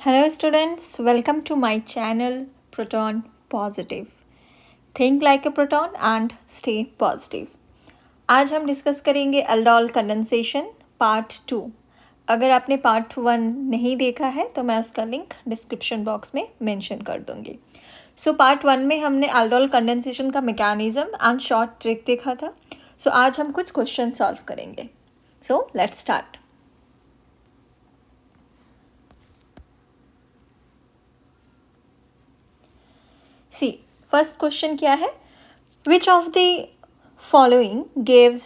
Hello students, welcome to my channel Proton Positive. Think like a proton and stay positive. आज हम discuss करेंगे aldol condensation part 2. अगर आपने part 1 नहीं देखा है तो मैं उसका लिंक डिस्क्रिप्शन बॉक्स में मेंशन कर दूंगी. सो पार्ट 1 में हमने अल्डोल कंडेंसेशन का मैकेनिज्म एंड शॉर्ट ट्रिक देखा था. सो आज हम कुछ क्वेश्चन सॉल्व करेंगे. So let's start. See first question क्या है? Which of the following gives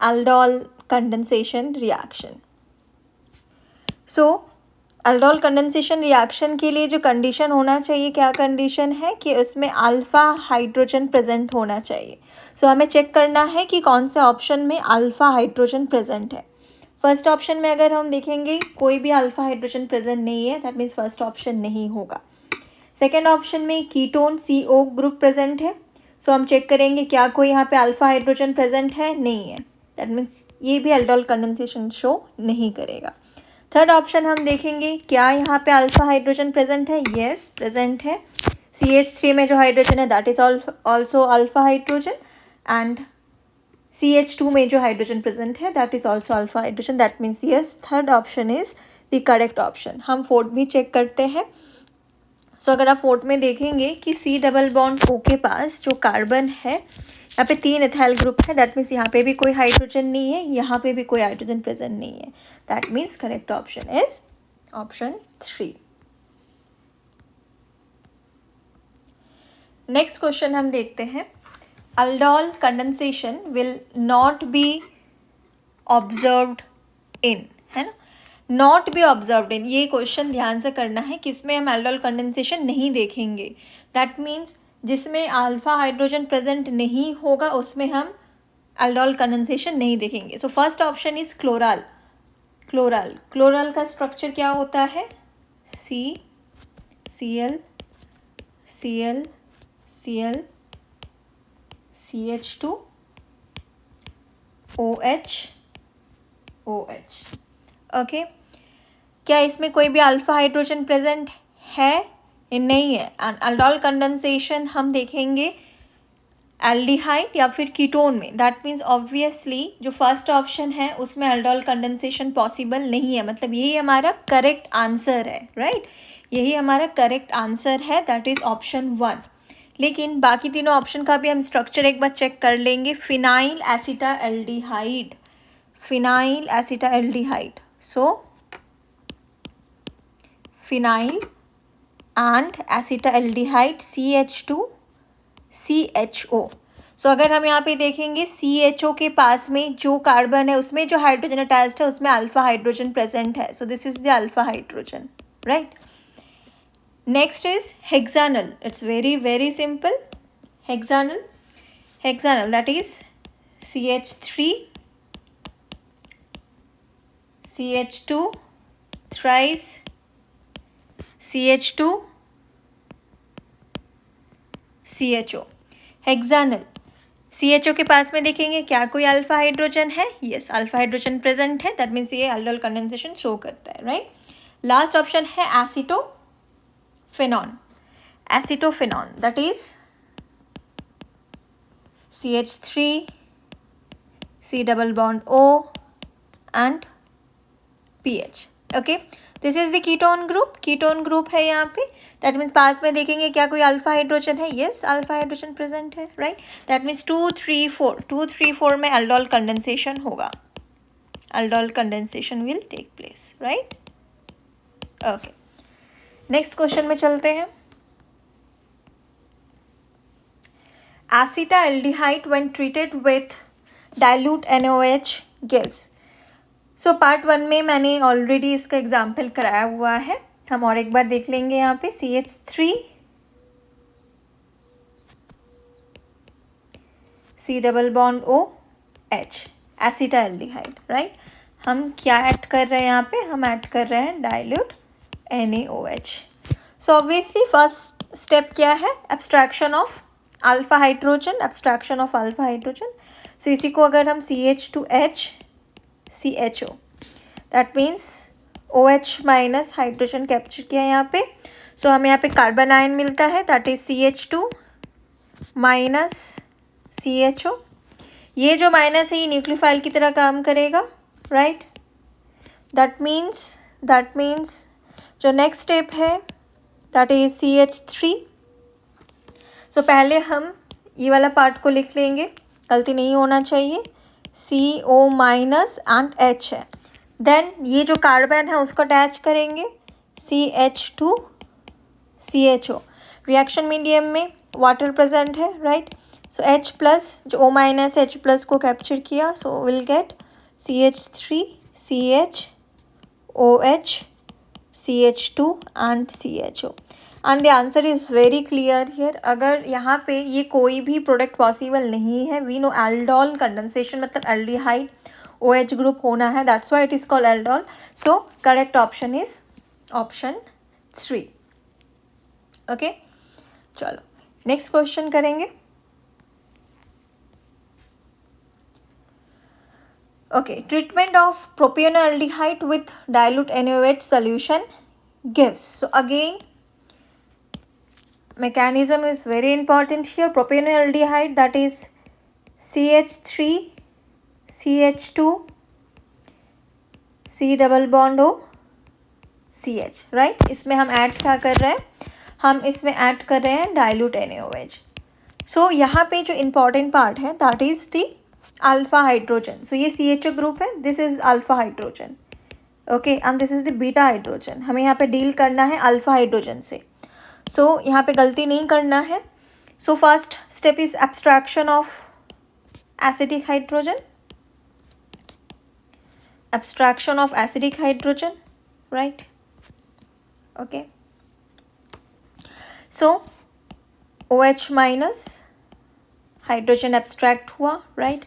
aldol condensation reaction. So aldol condensation reaction के लिए जो कंडीशन होना चाहिए, क्या कंडीशन है कि उसमें अल्फ़ा हाइड्रोजन प्रेजेंट होना चाहिए. सो हमें चेक करना है कि कौन से ऑप्शन में अल्फ़ा हाइड्रोजन प्रेजेंट है. फर्स्ट ऑप्शन में अगर हम देखेंगे कोई भी अल्फ़ा हाइड्रोजन प्रेजेंट नहीं है, दैट मीन्स फर्स्ट ऑप्शन नहीं होगा. सेकेंड ऑप्शन में कीटोन CO ग्रुप प्रेजेंट है. सो हम चेक करेंगे क्या कोई यहाँ पे अल्फ़ा हाइड्रोजन प्रेजेंट है, नहीं है. दैट मीन्स ये भी अल्डोल कंडेंसेशन शो नहीं करेगा. थर्ड ऑप्शन हम देखेंगे क्या यहाँ पे अल्फ़ा हाइड्रोजन प्रेजेंट है. यस प्रेजेंट है. CH3 में जो हाइड्रोजन है that is also alpha hydrogen and CH2 में जो हाइड्रोजन प्रेजेंट है that is also alpha hydrogen. That means yes third option is the correct option. हम फोर्थ भी चेक करते हैं. सो अगर आप फोर्थ में देखेंगे कि C डबल बॉन्ड O के पास जो कार्बन है, यहाँ पे 3 इथाइल ग्रुप है. दैट मीन्स यहाँ पे भी कोई हाइड्रोजन नहीं है, यहाँ पे भी कोई हाइड्रोजन प्रेजेंट नहीं है. That means correct option is option 3. Next question हम देखते हैं. Aldol condensation will not be observed in, है ना. नॉट बी ऑब्जर्व्ड इन, ये क्वेश्चन ध्यान से करना है किसमें हम अल्डोल कंडेंसेशन नहीं देखेंगे. दैट मीन्स जिसमें अल्फा हाइड्रोजन प्रेजेंट नहीं होगा उसमें हम अल्डोल कंडेंसेशन नहीं देखेंगे. So first option is chloral. Chloral का स्ट्रक्चर क्या होता है? CCl Cl Cl CH2 OH OH. Okay क्या इसमें कोई भी अल्फ़ा हाइड्रोजन प्रेजेंट है? नहीं है. एंड अल्डोल कंडेंसेशन हम देखेंगे एल्डिहाइड या फिर कीटोन में. दैट मीन्स ऑब्वियसली जो फर्स्ट ऑप्शन है उसमें अल्डोल कंडेंसेशन पॉसिबल नहीं है. मतलब यही हमारा करेक्ट आंसर है, राइट. यही हमारा करेक्ट आंसर है, दैट इज़ ऑप्शन 1. लेकिन बाकी तीनों ऑप्शन का भी हम स्ट्रक्चर एक बार चेक कर लेंगे. Phenyl acetaldehyde, phenyl acetaldehyde. So phenyl and acetaldehyde CH2 CHO. सो अगर हम यहाँ पे देखेंगे CHO के पास में जो कार्बन है उसमें जो हाइड्रोजन अटैच्ड है उसमें अल्फ़ा हाइड्रोजन प्रेजेंट है. So this is the alpha hydrogen, right. Next is hexanal. It's very very simple. Hexanal that is CH3 CH2 thrice CH2 CHO. Hexanal CHO के पास में देखेंगे क्या कोई अल्फ़ा हाइड्रोजन है? यस अल्फ़ा हाइड्रोजन प्रेजेंट है. That means ये aldol condensation show करता है, राइट. लास्ट ऑप्शन है acetophenone. Acetophenone that is CH3 C double bond O and PH. Okay this is the ketone group है यहाँ पे. That means पास में देखेंगे क्या कोई अल्फ़ा हाइड्रोजन है? यस अल्फ़ा हाइड्रोजन प्रेजेंट है, राइट. दैट मीन्स 2 3 4 में अल्डोल कंडेंसेशन होगा. Aldol condensation will take place, right. Okay next question में चलते हैं. Acetaldehyde when treated with dilute NaOH gives. So part 1 में मैंने ऑलरेडी इसका एग्जाम्पल कराया हुआ है. हम और एक बार देख लेंगे. यहाँ पे CH3 C double bond OH acetaldehyde, right. हम क्या ऐड कर रहे हैं यहाँ पे? हम ऐड कर रहे हैं dilute NaOH. So obviously first step क्या है? Abstraction of alpha hydrogen. So इसी को अगर हम CH2H CHO, that means OH minus hydrogen capture किया यहाँ पे. सो हमें यहाँ पे कार्बन आयन मिलता है, that is CH2 minus CHO. ये जो माइनस है ये न्यूक्लियोफाइल की तरह काम करेगा, राइट. दैट मीन्स जो नेक्स्ट स्टेप है दैट इज CH3. सो पहले हम ये वाला पार्ट को लिख लेंगे, गलती नहीं होना चाहिए. CO माइनस एंड H है. देन ये जो कार्बन है उसको अटैच करेंगे CH2 CHO. रिएक्शन मीडियम में वाटर प्रेजेंट है, राइट. सो H प्लस जो O माइनस H प्लस को कैप्चर किया, so will get CH3 CH OH CH2 and CHO. And the answer is very clear here. अगर यहाँ पे ये कोई भी प्रोडक्ट पॉसिबल नहीं है, वी नो एल्डोल कंडेंसेशन मतलब एल्डिहाइड OH ग्रुप होना है, that's why it is called aldol. So correct option is option 3. Okay, चलो नेक्स्ट क्वेश्चन करेंगे. Okay, treatment of propionaldehyde with dilute NaOH solution gives. So again, mechanism is very important here. Propionaldehyde, that is CH3 CH2 C double bond O CH, right. इसमें हम add क्या कर रहे हैं, हम इसमें ऐड कर रहे हैं dilute NaOH. So यहाँ पे जो important part है that is the alpha hydrogen. So ये CHO ग्रुप है, this is alpha hydrogen, okay, and this is the beta hydrogen. हमें यहाँ पे डील करना है अल्फा हाइड्रोजन से. सो यहाँ पे गलती नहीं करना है. So first step is abstraction of acidic hydrogen, abstraction of acidic hydrogen, right. Okay, so OH minus hydrogen abstract हुआ, राइट.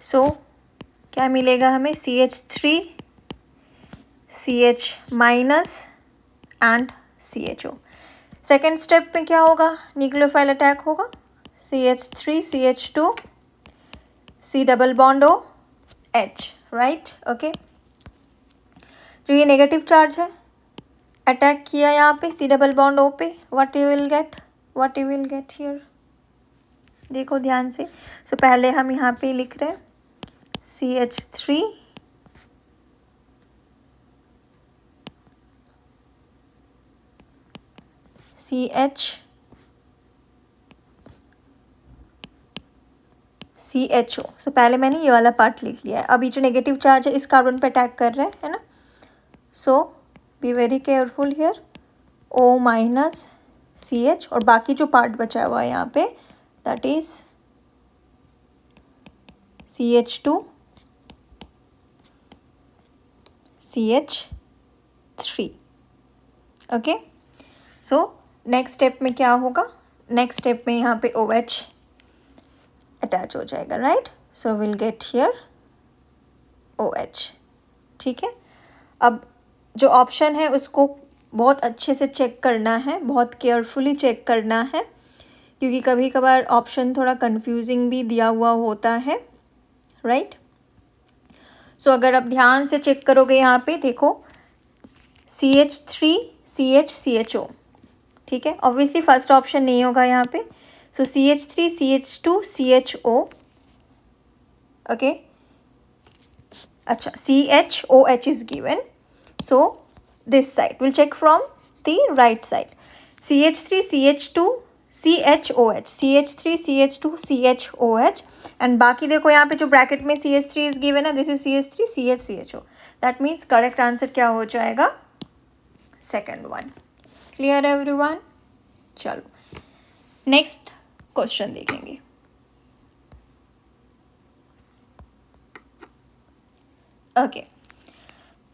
सो क्या मिलेगा हमें, CH3 CH minus and CHO. Second step में क्या होगा, न्यूक्लियोफाइल अटैक होगा, CH3 CH2 C double bond O H, right. Okay, जो ये नेगेटिव चार्ज है अटैक किया यहाँ पे C डबल बॉन्ड O पे, what you will get here, देखो ध्यान से. सो पहले हम यहाँ पे लिख रहे हैं CH3 CHO. सो पहले मैंने ये वाला पार्ट लिख लिया है. अभी जो नेगेटिव चार्ज है इस कार्बन पे अटैक कर रहे हैं, है ना. So be very careful here, O minus CH, और बाकी जो पार्ट बचा हुआ है यहाँ पे that is CH2 CH3. Okay, so next step में क्या होगा, नेक्स्ट स्टेप में यहाँ पे OH अटैच हो जाएगा, right. So will get here OH, ठीक है. अब जो ऑप्शन है उसको बहुत अच्छे से चेक करना है, बहुत केयरफुली चेक करना है, क्योंकि कभी कभार ऑप्शन थोड़ा कंफ्यूजिंग भी दिया हुआ होता है, राइट. सो अगर आप ध्यान से चेक करोगे यहाँ पे देखो CH3 CH CHO, ठीक है. ऑब्वियसली फर्स्ट ऑप्शन नहीं होगा यहाँ पे. So CH3 CH2 CHO, okay. अच्छा, CHOH is given. So this side will check from the right side. CH3 CH2 CHOH, CH3 CH2 CHOH, and बाकी देखो यहाँ पे जो ब्रैकेट में CH3 इज गिवन है, this is CH3 CH CHO. That means correct answer क्या हो जाएगा, सेकेंड वन. Clear everyone. चलो नेक्स्ट क्वेश्चन देखेंगे. Okay,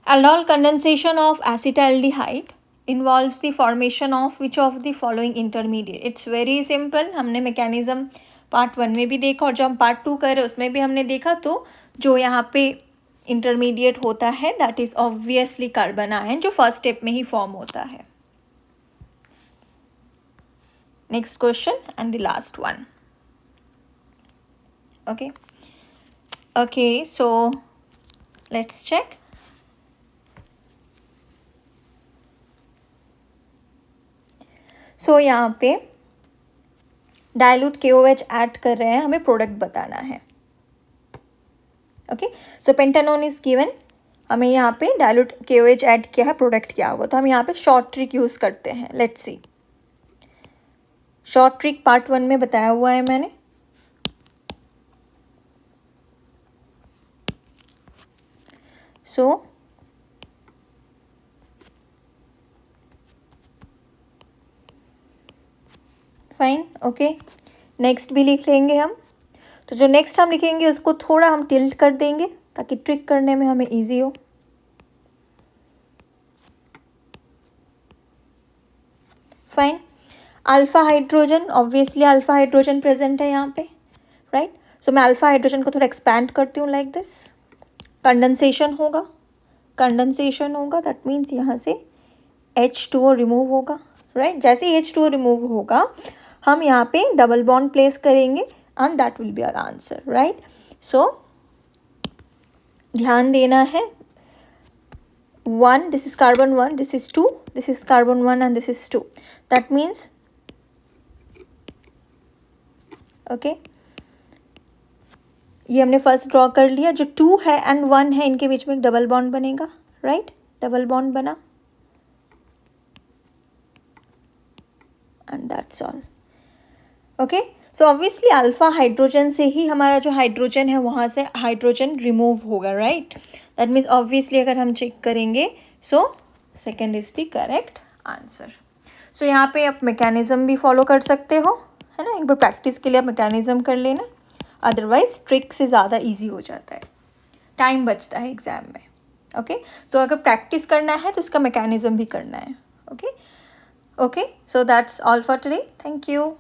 aldol condensation of acetaldehyde involves the formation of which of the following intermediate. It's very simple. हमने mechanism part 1 में भी देखा और जब हम पार्ट 2 कर रहे उसमें भी हमने देखा. तो जो यहाँ पे इंटरमीडिएट होता है that is obviously carbon ion, जो फर्स्ट स्टेप में ही फॉर्म होता है. Next question and the last one. Okay, so let's check. So यहाँ पे डाइल्यूट KOH ऐड कर रहे हैं, हमें प्रोडक्ट बताना है. Okay, so pentanone is given, हमें यहाँ पे डाइल्यूट KOH ऐड किया है, प्रोडक्ट क्या होगा. तो हम यहाँ पे शॉर्ट ट्रिक यूज़ करते हैं. Let's see. Short trick part 1 में बताया हुआ है मैंने. So fine. ओके, नेक्स्ट भी लिख लेंगे हम. तो जो नेक्स्ट हम लिखेंगे उसको थोड़ा हम टिल्ट कर देंगे ताकि ट्रिक करने में हमें इजी हो. Fine. Alpha hydrogen, obviously alpha hydrogen present है यहाँ पे, राइट. सो मैं अल्फा हाइड्रोजन को थोड़ा एक्सपैंड करती हूँ लाइक दिस. कंडेंसेशन होगा, कंडेंसेशन होगा, दैट मीन्स यहाँ से H2O रिमूव होगा, राइट. जैसे ही H2O रिमूव होगा हम यहाँ पे डबल बॉन्ड प्लेस करेंगे and that will be our answer, right. So ध्यान देना है. 1, this is carbon 1, this is 2, this is carbon 1 and this is 2. That means okay, ये हमने फर्स्ट ड्रॉ कर लिया. जो 2 है एंड 1 है इनके बीच में एक डबल बॉन्ड बनेगा, राइट. डबल बॉन्ड बना and that's all. Okay, so obviously alpha hydrogen से ही हमारा जो हाइड्रोजन है वहाँ से हाइड्रोजन रिमूव होगा, राइट. दैट मीन्स ऑब्वियसली अगर हम चेक करेंगे so second is the correct answer. So यहाँ पे आप मैकेनिज्म भी फॉलो कर सकते हो, है ना. एक बार प्रैक्टिस के लिए आप मैकेनिज्म कर लेना, अदरवाइज ट्रिक से ज़्यादा इजी हो जाता है, टाइम बचता है एग्जाम में. ओके, सो अगर प्रैक्टिस करना है तो इसका मैकेनिज्म भी करना है. Okay, so that's all for today. Thank you.